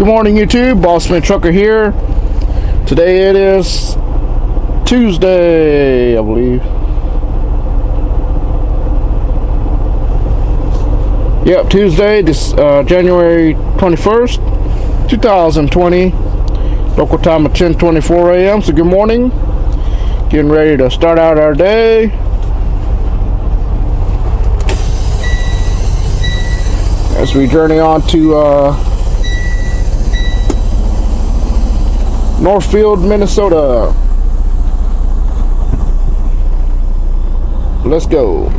Good morning, YouTube. Bossman Trucker here. Today it is Tuesday, I believe. Yep, Tuesday, this January 21st, 2020. Local time of 10:24 a.m. So good morning. Getting ready to start out our day. As we journey on to Northfield, Minnesota. Let's go.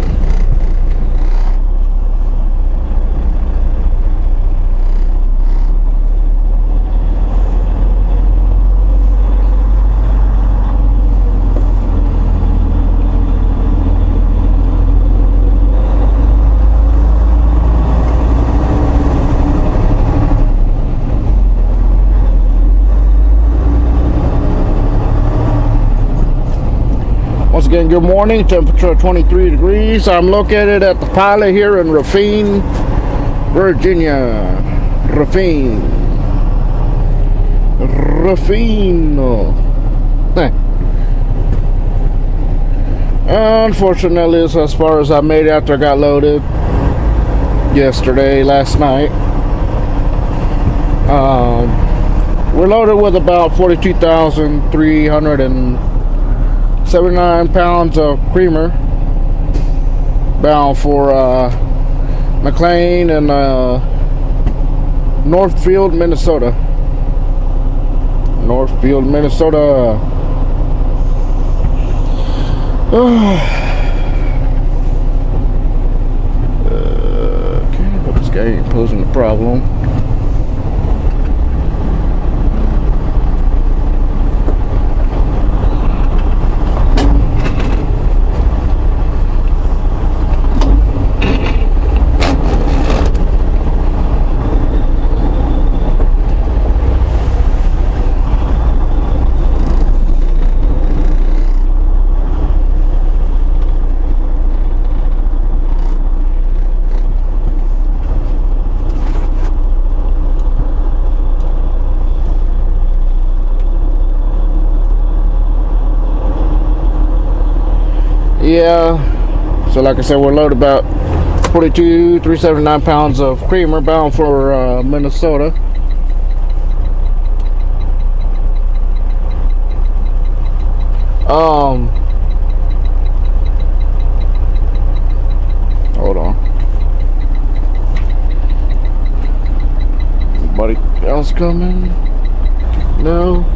Once again, good morning. Temperature 23 degrees. I'm located at the pilot here in Raphine, Virginia. Raphine. Unfortunately, it's as far as I made after I got loaded last night. We're loaded with about 42,379 pounds of creamer, bound for McLean and Northfield, Minnesota. Northfield, Minnesota. Okay, but this guy ain't posing a problem. Yeah, so like I said, we're loaded about 42,379 pounds of creamer, bound for Minnesota. Hold on. Anybody else coming? No.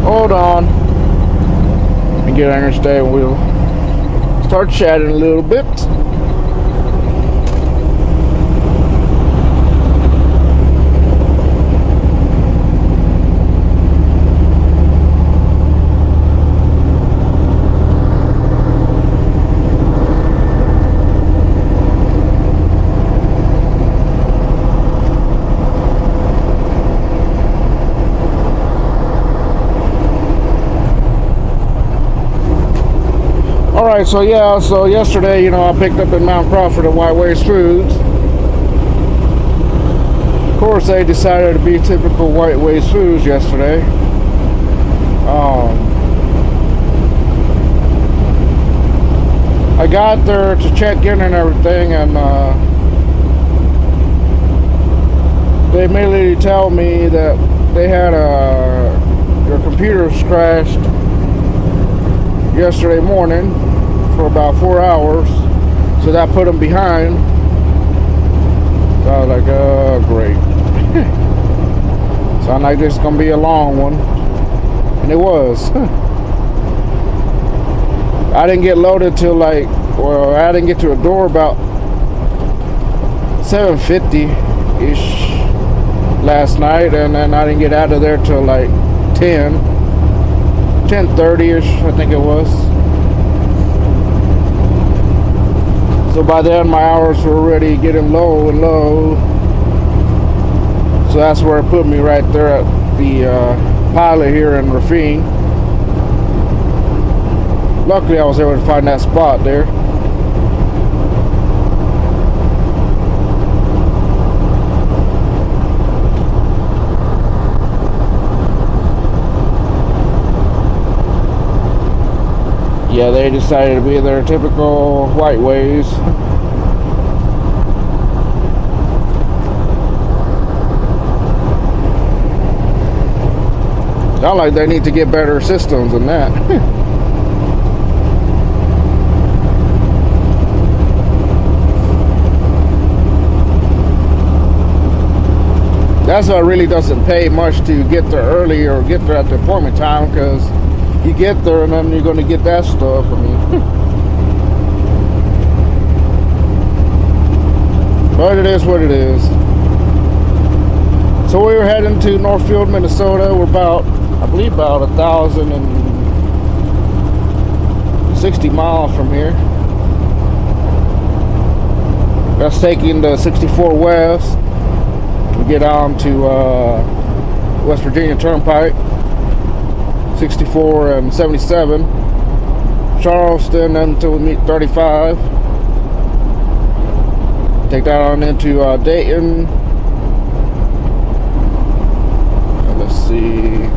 Hold on. And get on your stay and we'll start chatting a little bit. Alright, so yeah, so yesterday, I picked up in Mount Crawford at White Waste Foods. Of course, they decided to be typical White Waste Foods yesterday. I got there to check in and everything, and they immediately tell me that they had their computers crashed yesterday morning for about 4 hours, so that put them behind. So I was like, oh great. Sound like this is gonna be a long one, and it was. I didn't get loaded till I didn't get to a door about 7:50-ish last night, and then I didn't get out of there till like 10:30-ish, I think it was. So by then my hours were already getting low and low. So that's where it put me, right there at the pilot here in Raphine. Luckily I was able to find that spot there. Yeah, they decided to be their typical white ways. Sound like they need to get better systems than that. That's why it really doesn't pay much to get there early or get there at the appointment time, because you get there and then you're going to get that stuff. I mean, but it is what it is. So we were heading to Northfield, Minnesota. We're about 1,060 miles from here. That's taking the 64 West. We get on to West Virginia Turnpike. 64 and 77, Charleston until we meet 35. Take that on into Dayton. Let's see.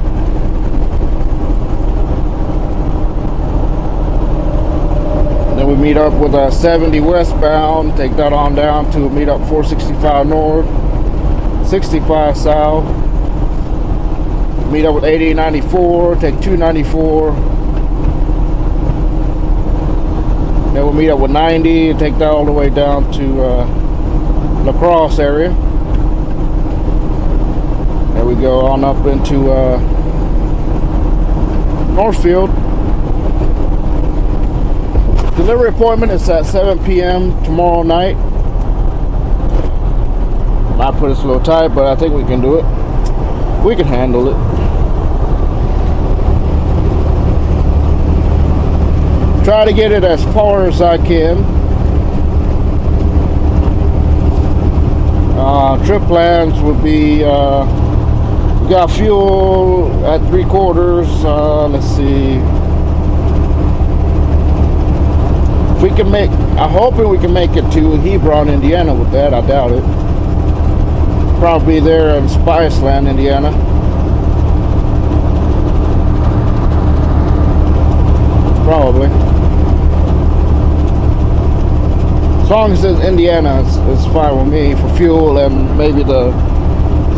Then we meet up with 70 westbound. Take that on down to meet up 465 north, 65 south. Meet up with 80, 94, take 294. Then we'll meet up with 90 and take that all the way down to La Crosse area. There we go on up into Northfield. Delivery appointment is at 7 p.m. tomorrow night. Might put us a little tight, but I think we can do it. We can handle it. Try to get it as far as I can. Trip plans would be, we got fuel at 3/4. Let's see. If we can I'm hoping we can make it to Hebron, Indiana with that. I doubt it. Probably there in Spiceland, Indiana. Probably. As long as it's Indiana, it's fine with me for fuel, and maybe the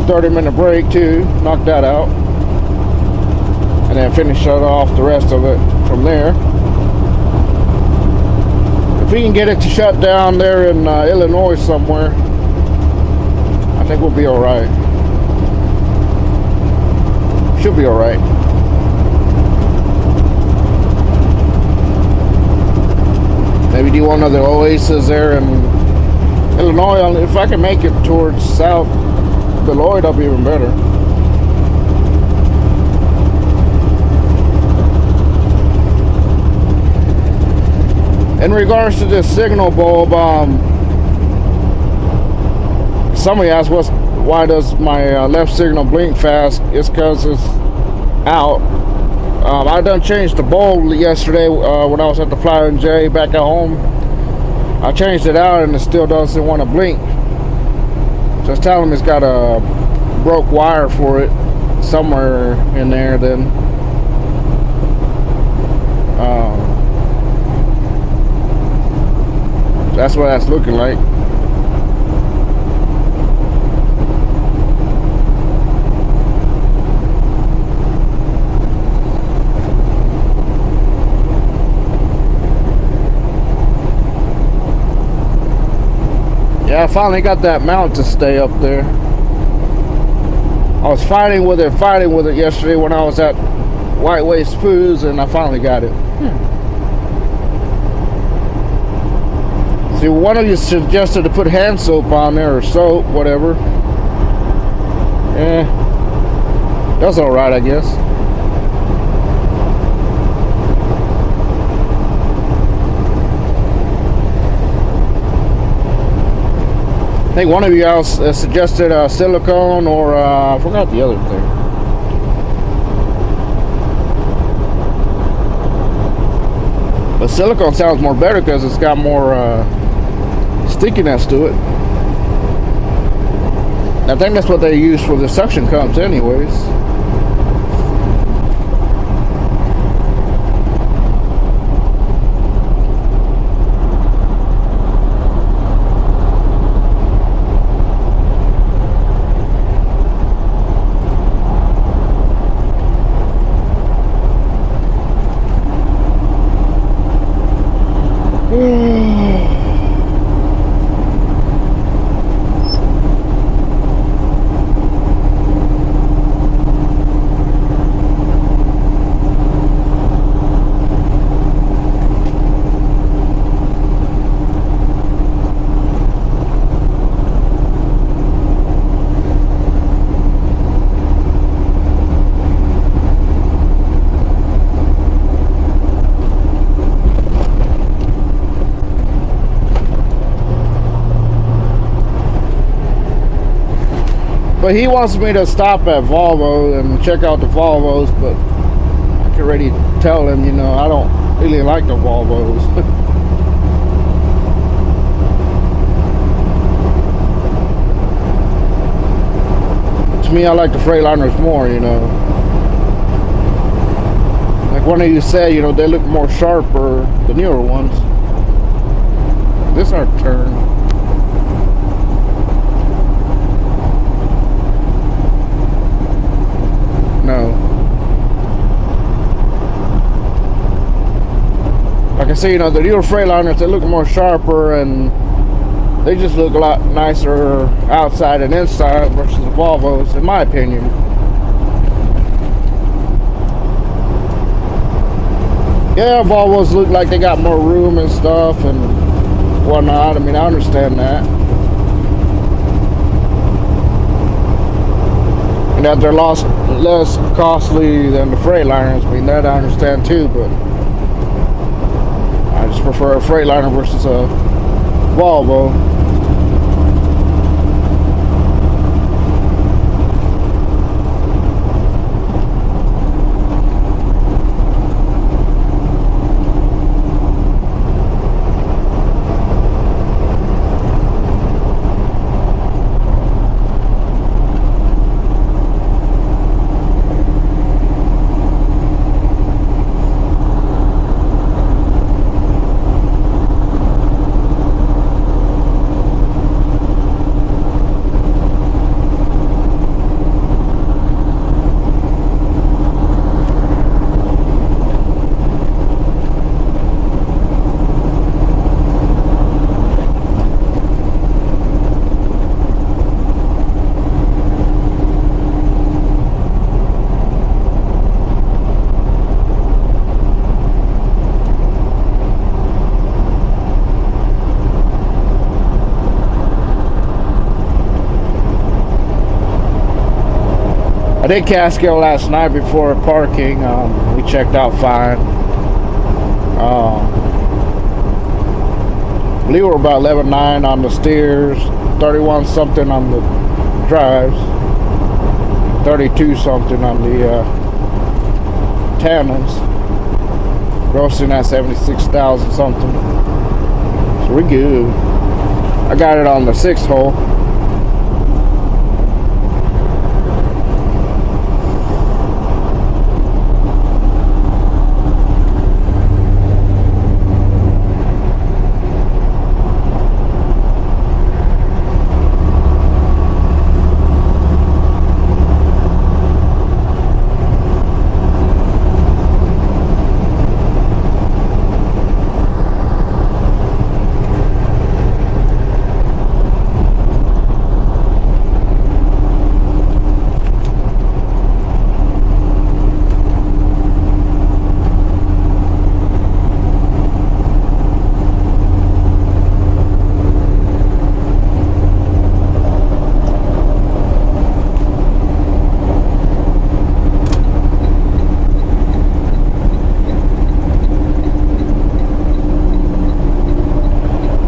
30-minute break too. Knock that out. And then finish it off the rest of it from there. If we can get it to shut down there in Illinois somewhere, I think we'll be alright. Should be alright. Maybe do one of the oases there in Illinois. If I can make it towards South Beloit, that'll be even better. In regards to this signal bulb, somebody asked why does my left signal blink fast. It's because it's out. I done changed the bulb yesterday when I was at the Flyer and J back at home. I changed it out and it still doesn't want to blink. Just tell him it's got a broke wire for it somewhere in there. Then that's what that's looking like. Yeah, I finally got that mount to stay up there. I was fighting with it yesterday when I was at White Waste Foods, and I finally got it. See, one of you suggested to put hand soap on there, or soap, whatever. That's alright, I guess. I think one of you else suggested silicone, or I forgot the other thing. But silicone sounds more better because it's got more stickiness to it. I think that's what they use for the suction cups anyways. But he wants me to stop at Volvo and check out the Volvos, but I can already tell him, you know, I don't really like the Volvos. To me, I like the Freightliners more, you know. Like one of you said, you know, they look more sharper, the newer ones. This our turn. No. Like I say, you know, the newer Freightliners, they look more sharper and they just look a lot nicer outside and inside versus the Volvos, in my opinion. Yeah, Volvos look like they got more room and stuff and whatnot. I mean, I understand that. And that they're less costly than the Freightliners. I mean, that I understand too, but I just prefer a Freightliner versus a Volvo. I did Catskill last night before parking. We checked out fine. I believe we're about 11.9 on the steers, 31 something on the drives, 32 something on the tandems, grossing at 76,000 something. So we're good. I got it on the 6th hole.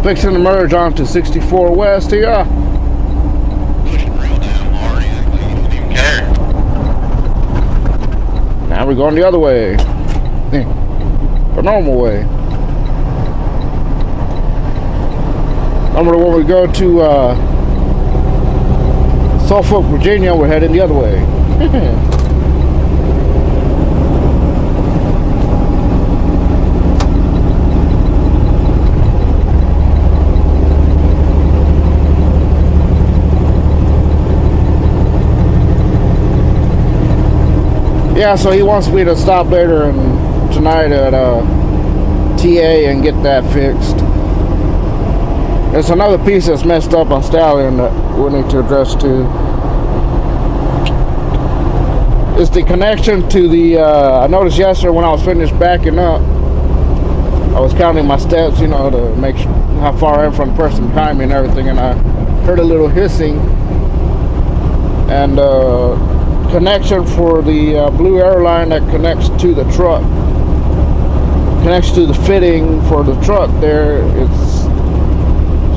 Fixing to merge onto 64 West here. Pushing real damn hard, you didn't even care. Now we're going the other way. The normal way. Remember when we go to Suffolk, Virginia, we're heading the other way. Yeah, so he wants me to stop later tonight at TA and get that fixed. There's another piece that's messed up on Stallion that we need to address too. It's the connection to the, I noticed yesterday when I was finished backing up, I was counting my steps, you know, to make sure how far I am from the person behind me and everything, and I heard a little hissing, and connection for the blue airline that connects to the truck, connects to the fitting for the truck there. It's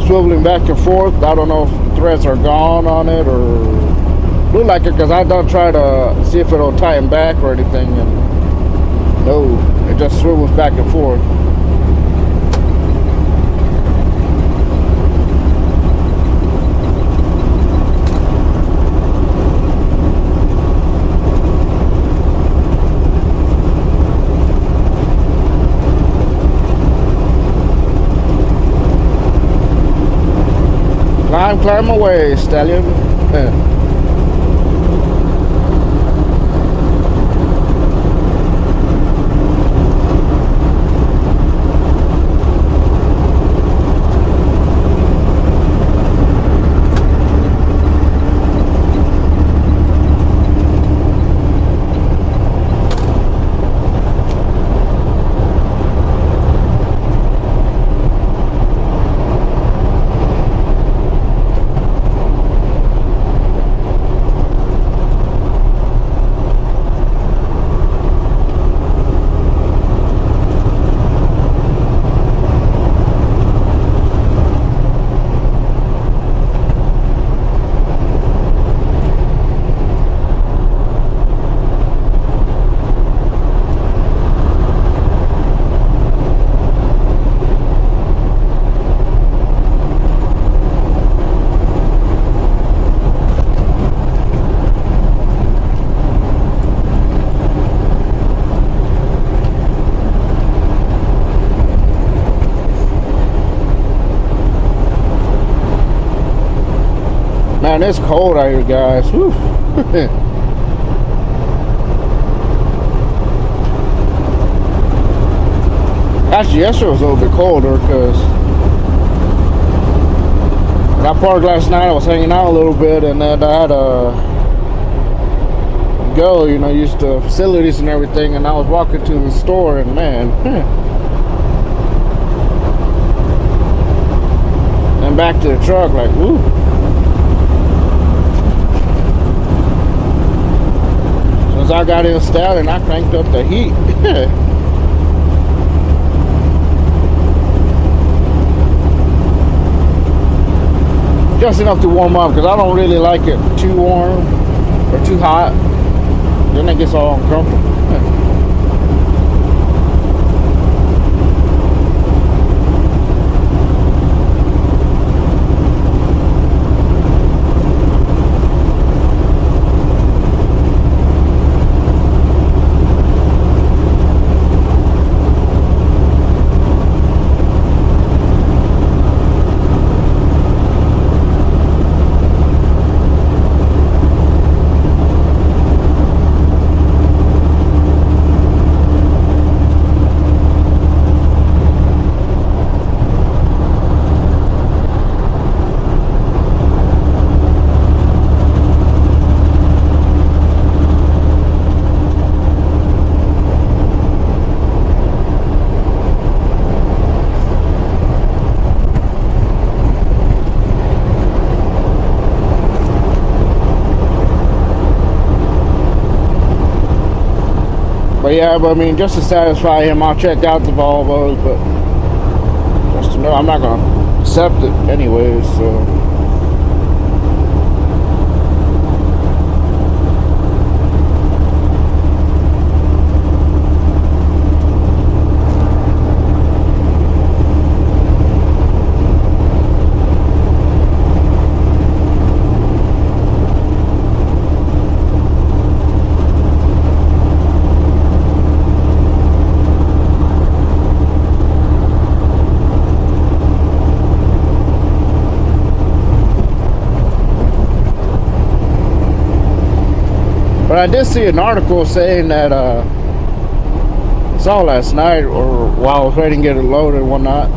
swiveling back and forth. I don't know if the threads are gone on it or look like it, because I don't try to see if it'll tighten back or anything, and no, it just swivels back and forth. Climb away, Stallion. Man, it's cold out here, guys. Whew. Actually, yesterday was a little bit colder because when I parked last night, I was hanging out a little bit, and then I had to go, you know, use the facilities and everything, and I was walking to the store, and man, and back to the truck, like, woo. Since I got in Stallion, I cranked up the heat. Just enough to warm up, because I don't really like it too warm or too hot. Then it gets all uncomfortable. But yeah, but I mean, just to satisfy him, I'll check out the Volvos, but just to know I'm not gonna accept it anyways, so. But I did see an article saying that, saw last night or while I was waiting to get it loaded and whatnot,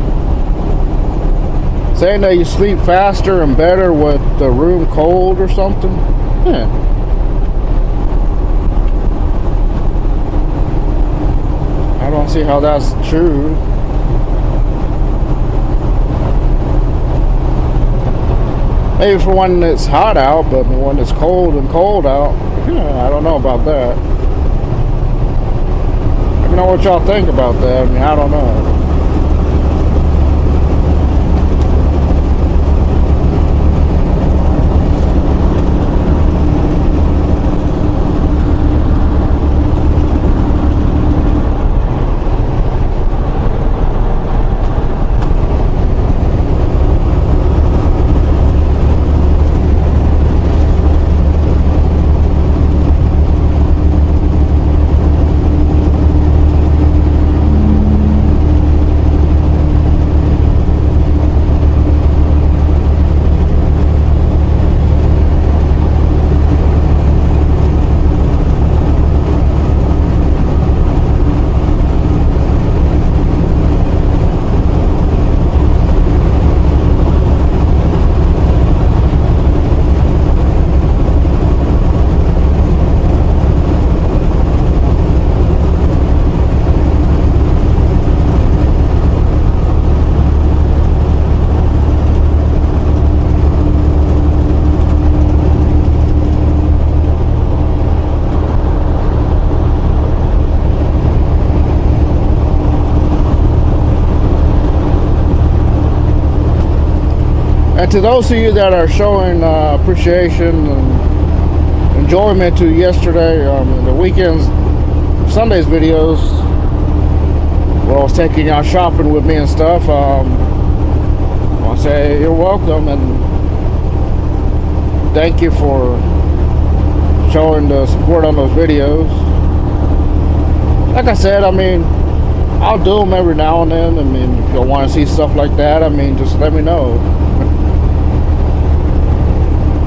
saying that you sleep faster and better with the room cold or something. Yeah. I don't see how that's true. Maybe for when it's hot out, but when it's cold and cold out, I don't know about that. Let me know what y'all think about that. I mean, I don't know. And to those of you that are showing appreciation and enjoyment to yesterday, the weekends, Sunday's videos, where I was taking y'all shopping with me and stuff, I want to say you're welcome and thank you for showing the support on those videos. Like I said, I mean, I'll do them every now and then. I mean, if you want to see stuff like that, I mean, just let me know.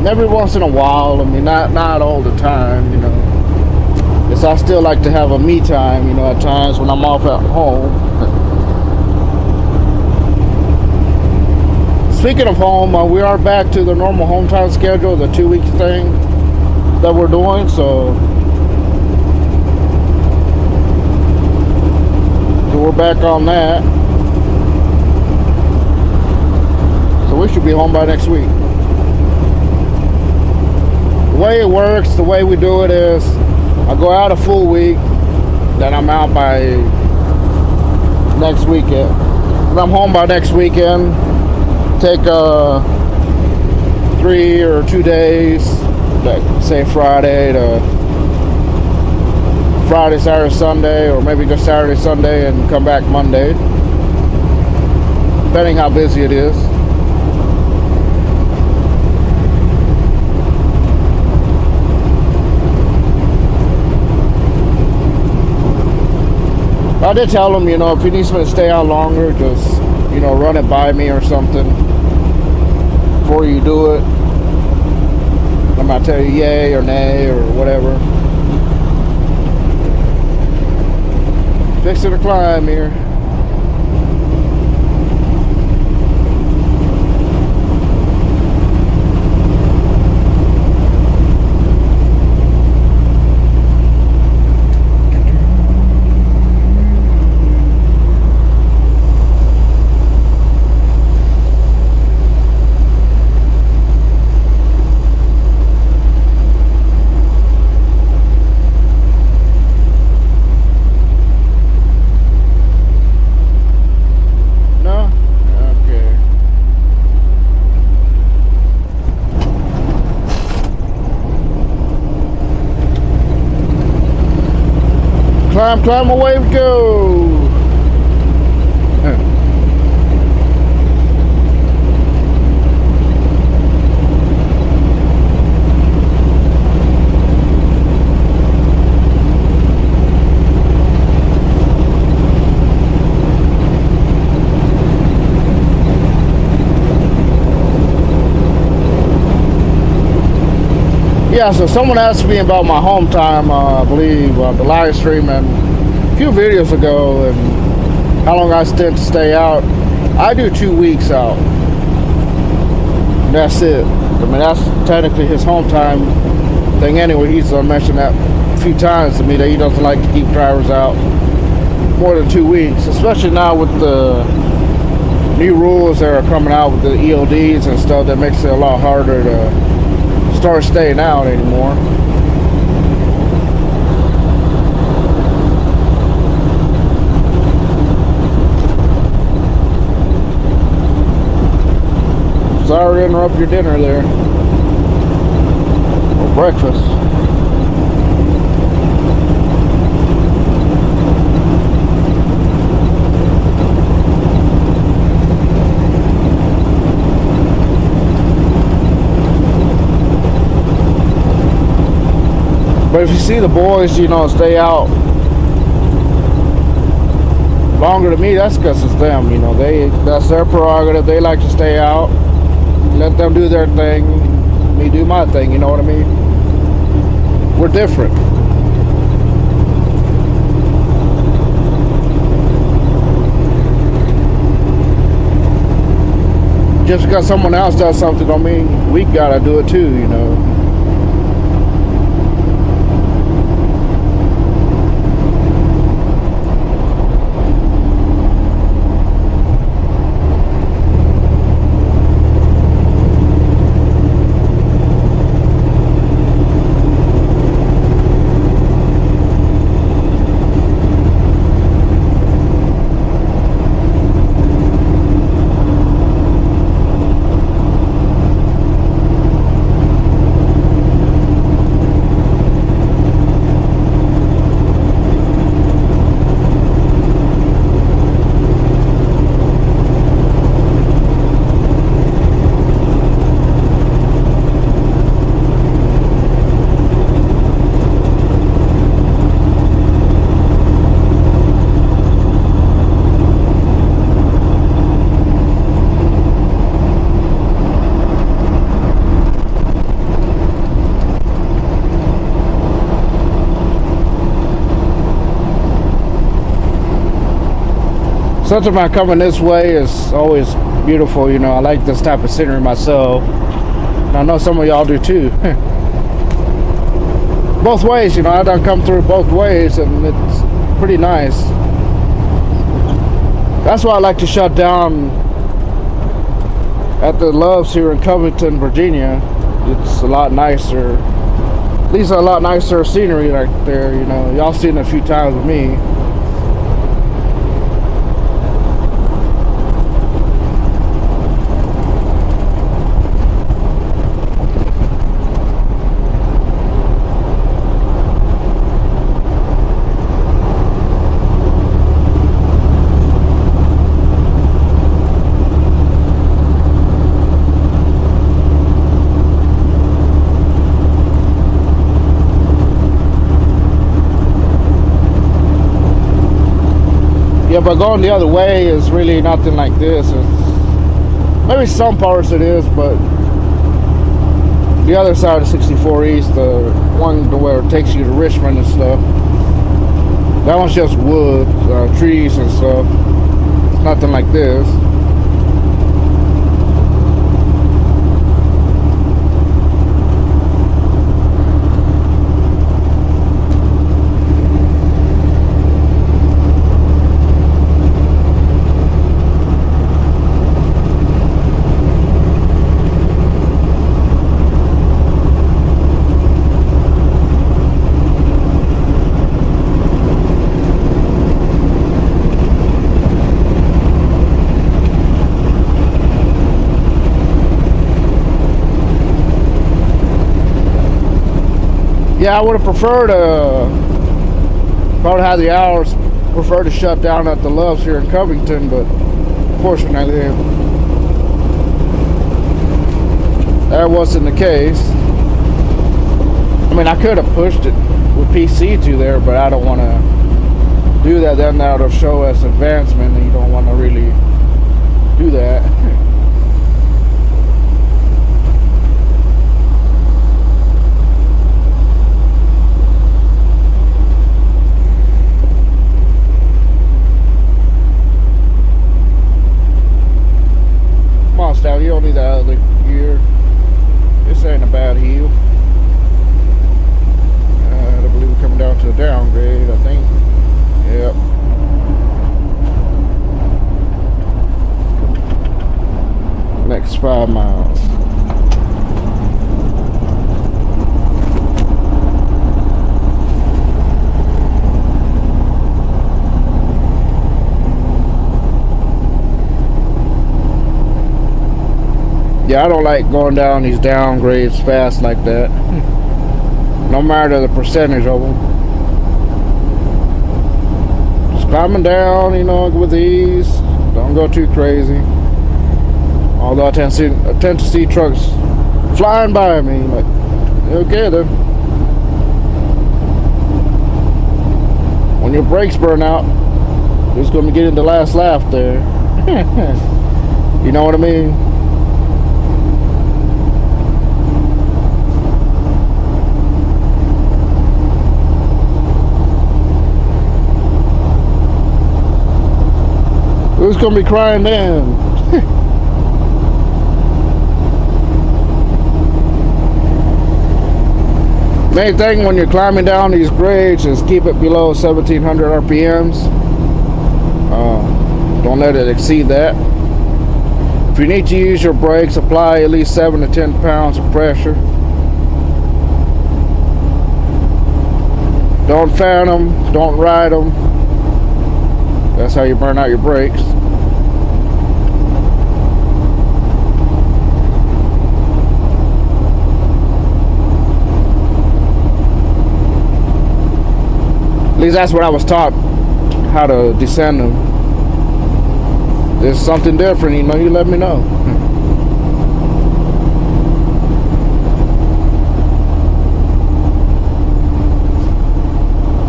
Every once in a while, I mean, not all the time, you know. Because I still like to have a me time, you know, at times when I'm off at home. Speaking of home, we are back to the normal home time schedule, the 2-week thing that we're doing, so we're back on that. So we should be home by next week. The way it works, the way we do it is I go out a full week, then I'm out by next weekend. When I'm home by next weekend, take 3 or 2 days, like say Friday, Saturday, Sunday, or maybe just Saturday, Sunday, and come back Monday, depending how busy it is. I did tell him, you know, if he needs me to stay out longer, just, you know, run it by me or something before you do it. I might tell you yay or nay or whatever. Fixing to climb here. climb, away we go. Yeah, so someone asked me about my home time, I believe, the live stream and a few videos ago, and how long I tend to stay out. I do 2 weeks out. And that's it. I mean, that's technically his home time thing anyway. He's mentioned that a few times to me that he doesn't like to keep drivers out more than 2 weeks, especially now with the new rules that are coming out with the ELDs and stuff. That makes it a lot harder to start staying out anymore. Sorry to interrupt your dinner there. Or breakfast. But if you see the boys, you know, stay out longer than me, that's because it's them. You know, that's their prerogative. They like to stay out. Let them do their thing. Me do my thing. You know what I mean? We're different. Just because someone else does something don't mean we gotta do it too. You know. Something about coming this way is always beautiful, you know. I like this type of scenery myself. And I know some of y'all do too. Both ways, you know, I done come through both ways and it's pretty nice. That's why I like to shut down at the Loves here in Covington, Virginia. It's a lot nicer. At least a lot nicer scenery right there, you know. Y'all seen it a few times with me. Yeah, but going the other way is really nothing like this. It's, maybe some parts it is, but the other side of 64 East, the one where it takes you to Richmond and stuff, that one's just wood, trees and stuff. It's nothing like this. Yeah, I would have preferred Probably had the hours prefer to shut down at the Loves here in Covington, but fortunately that wasn't the case. I mean, I could have pushed it with PC to there, but I don't want to do that. Then that'll show us advancement, and you don't want to really do that. Come on, Stab, you don't need that other gear. This ain't a bad heel. I believe we're coming down to a downgrade, I think. Yep. Next 5 miles. Yeah, I don't like going down these downgrades fast like that. No matter the percentage of them. Just climbing down, you know, with ease. Don't go too crazy. Although I tend to see trucks flying by me. Like, okay then. When your brakes burn out, you're just going to get in the last lap there. You know what I mean? Who's gonna be crying then? Main thing when you're climbing down these grades is keep it below 1700 RPMs. Don't let it exceed that. If you need to use your brakes, apply at least 7 to 10 pounds of pressure. Don't fan them, don't ride them. That's how you burn out your brakes. At least that's what I was taught, how to descend them. There's something different, you know, you let me know.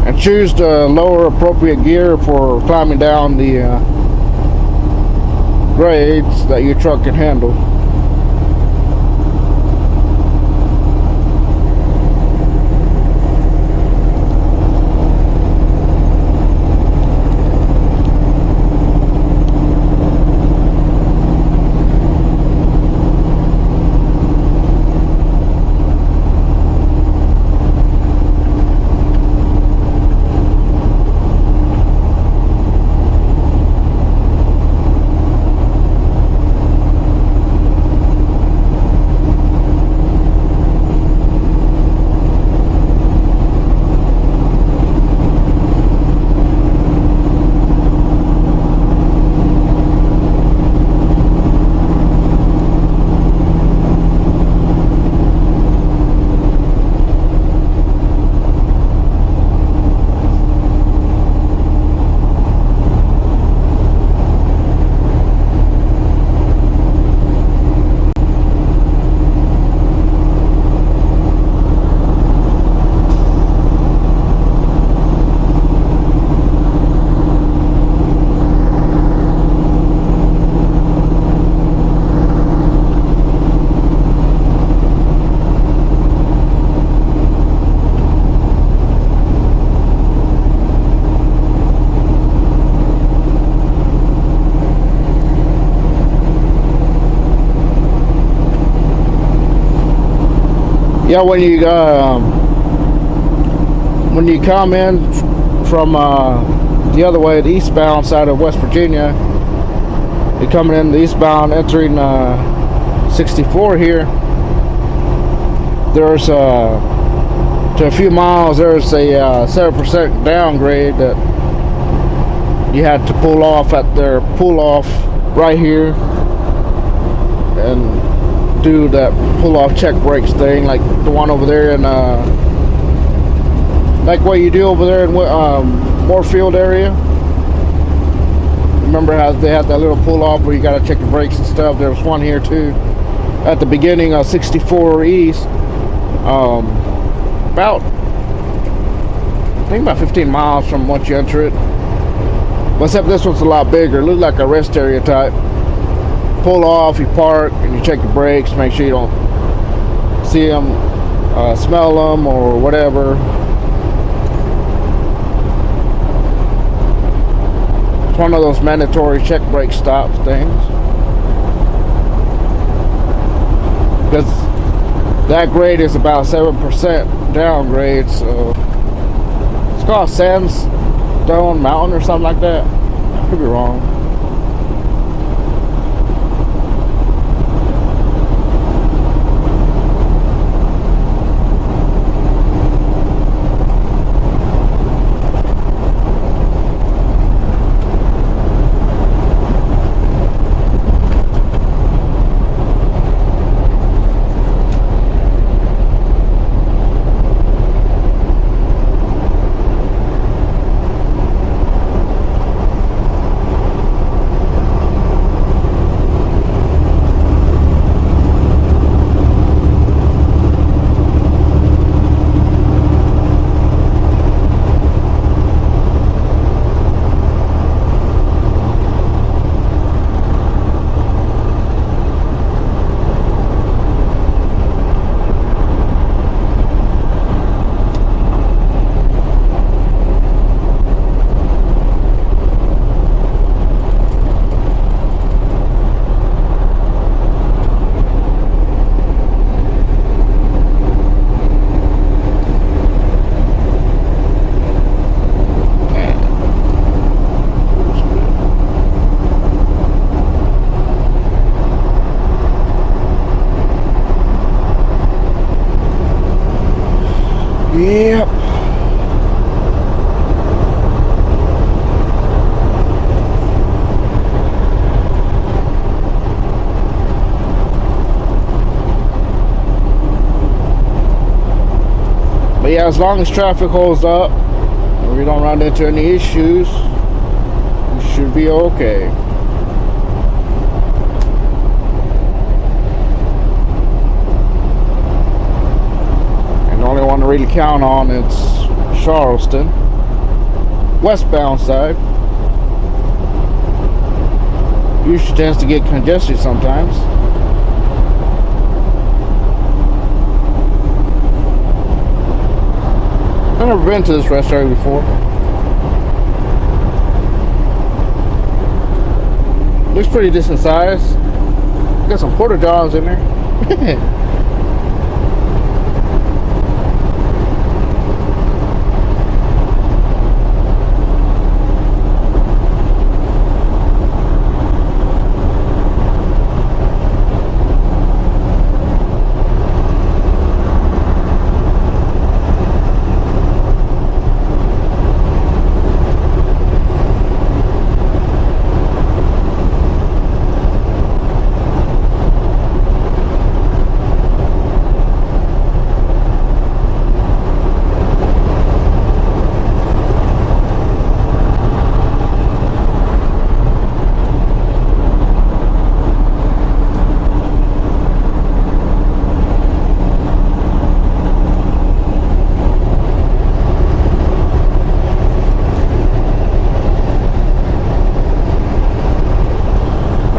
And choose the lower appropriate gear for climbing down the grades that your truck can handle. Yeah, when you come in from the other way, the eastbound side of West Virginia, you're coming in the eastbound, entering 64 here. There's to a few miles, there's a 7% downgrade that you had to pull off at their pull off right here and do that pull off check brakes thing, like the one over there in like what you do over there in Moorfield area. Remember how they had that little pull off where you got to check the brakes and stuff? There was one here too at the beginning of 64 East. About, I think about 15 miles from once you enter it. But except this one's a lot bigger. It looked like a rest area type. Pull off, you park, and you check your brakes. Make sure you don't see them, smell them, or whatever. It's one of those mandatory check brake stops things. Because that grade is about 7% downgrade, so it's called Sandstone Mountain or something like that. I could be wrong. Yep. But yeah, as long as traffic holds up and we don't run into any issues, we should be okay. And the only one to really count on is Charleston, westbound side. Usually tends to get congested sometimes. I've never been to this rest area before. Looks pretty decent size. Got some porta johns in there.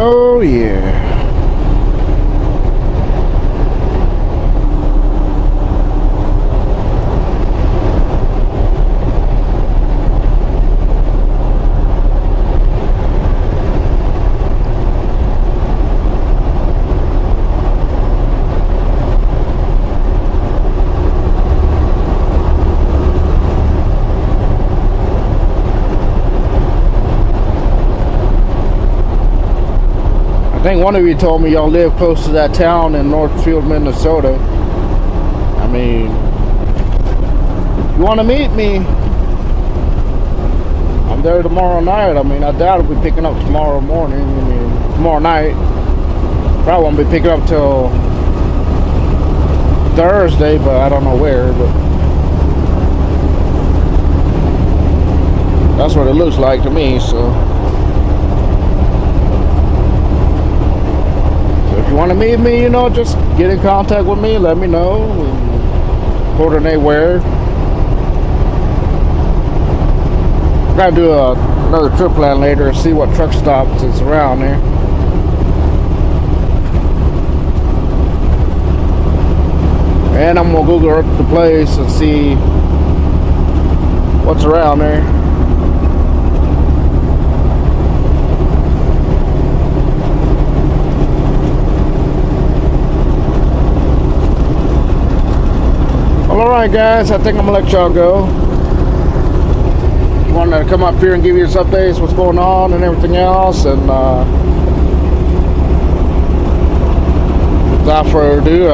Oh yeah. I think one of you told me y'all live close to that town in Northfield, Minnesota. I mean, you want to meet me? I'm there tomorrow night. I mean, I doubt I'll be picking up tomorrow morning. I mean, tomorrow night. Probably won't be picking up till Thursday, but I don't know where. But That's what it looks like to me. So if you want to meet me, you know, just get in contact with me. Let me know. And coordinate where. Gotta do another trip plan later. See what truck stops is around there. And I'm gonna Google Earth the place and see what's around there. Well, alright guys, I think I'm gonna let y'all go. Wanted to come up here and give you some updates, what's going on and everything else, and without further ado,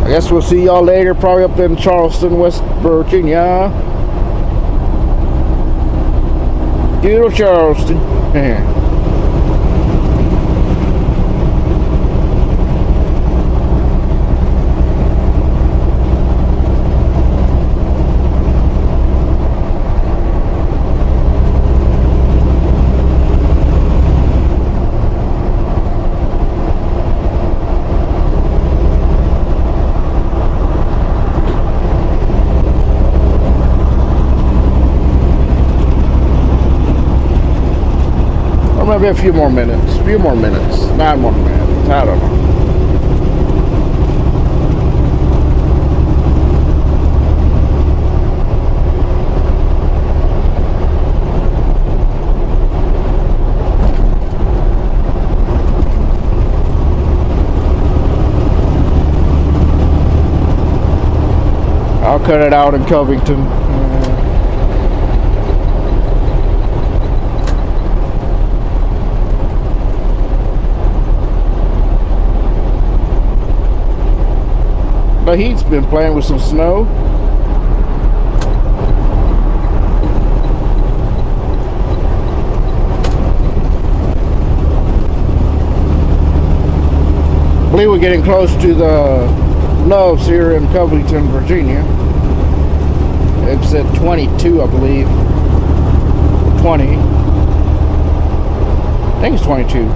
I guess we'll see y'all later, probably up in Charleston, West Virginia. Good old Charleston. Maybe a few more minutes, 9 more minutes, I don't know. I'll cut it out in Covington. The heat's been playing with some snow. I believe we're getting close to the lows here in Covington, Virginia. It's at 22, I believe. 20. I think it's 22.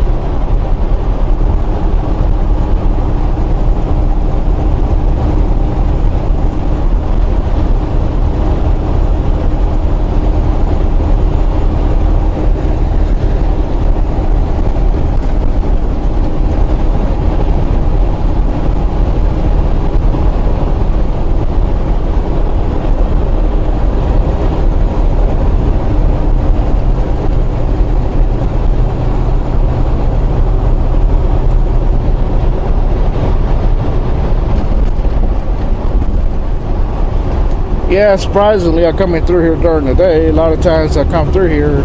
Yeah, surprisingly, I come in through here during the day. A lot of times I come through here,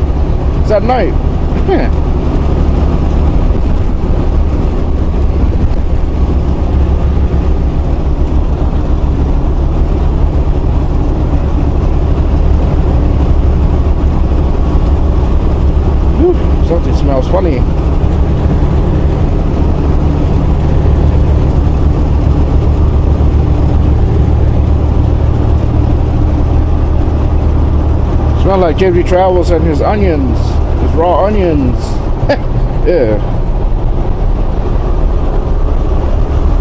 it's at night. Yeah. Whew, something smells funny. Smell like JV Travels and his onions, his raw onions. Yeah.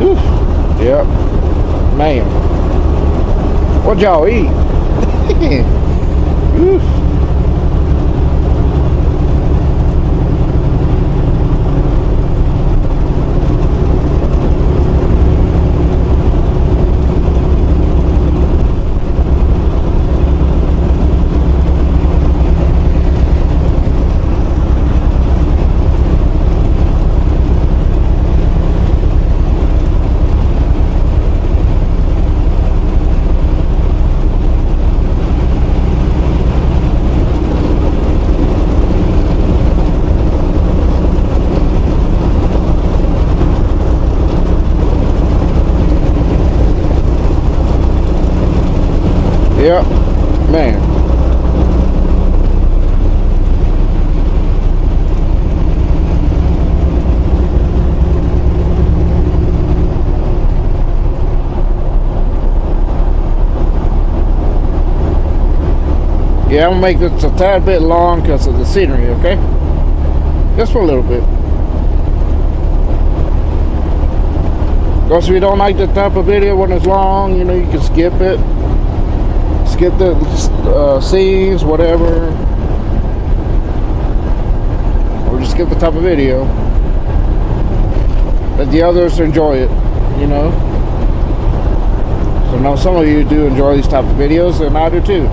Oof. Yep. Man. What y'all eat? Oof. Yep, man. Yeah, I'm gonna make this a tad bit long because of the scenery, okay? Just for a little bit. Because if you don't like that type of video when it's long, you know, you can skip it. Skip the scenes, whatever. Or just skip the type of video. Let the others enjoy it, you know? So I know some of you do enjoy these type of videos, and I do too.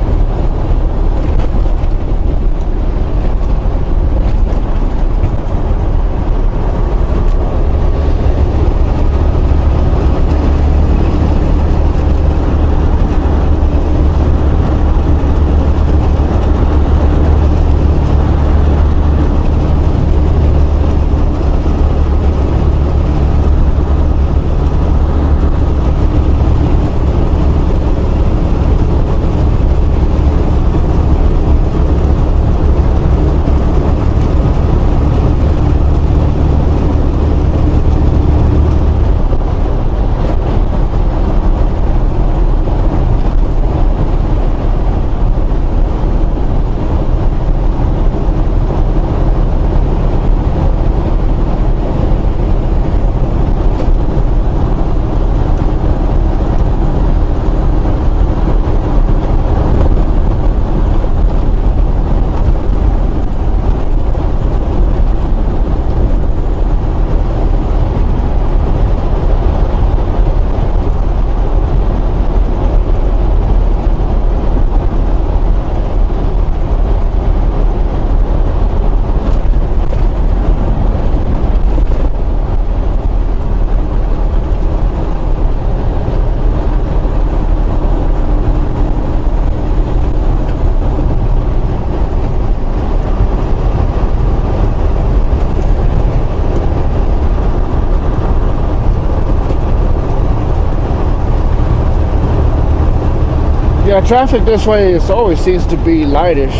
Yeah, traffic this way always seems to be lightish.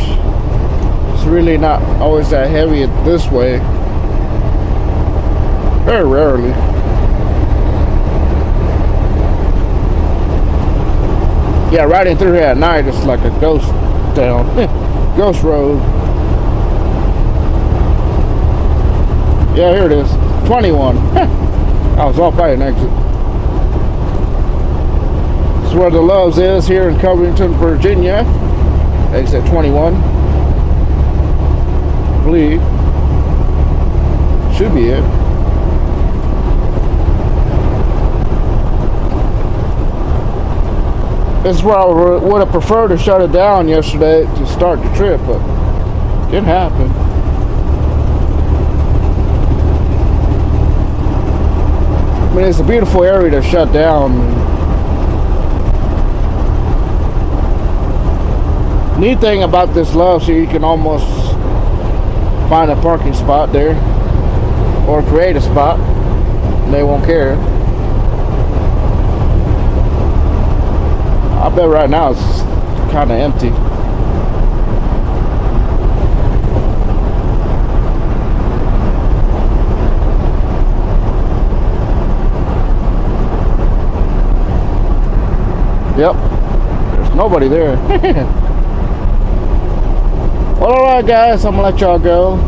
It's really not always that heavy this way. Very rarely. Yeah, riding through here at night is like a ghost town. Ghost road. Yeah, here it is. 21. I was off by an exit. Where the Loves is here in Covington, Virginia. Exit 21. I believe. Should be it. This is where I would have preferred to shut it down yesterday to start the trip, but it didn't happen. I mean, it's a beautiful area to shut down. Neat thing about this Loves here, you can almost find a parking spot there or create a spot. They won't care. I bet right now it's kind of empty. Yep, there's nobody there. Well, alright guys, I'm gonna let y'all go.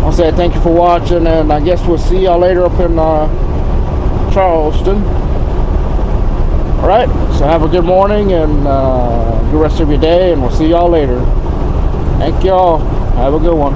I'll say thank you for watching, and I guess we'll see y'all later up in Charleston. Alright, so have a good morning and good rest of your day, and we'll see y'all later. Thank y'all. Have a good one.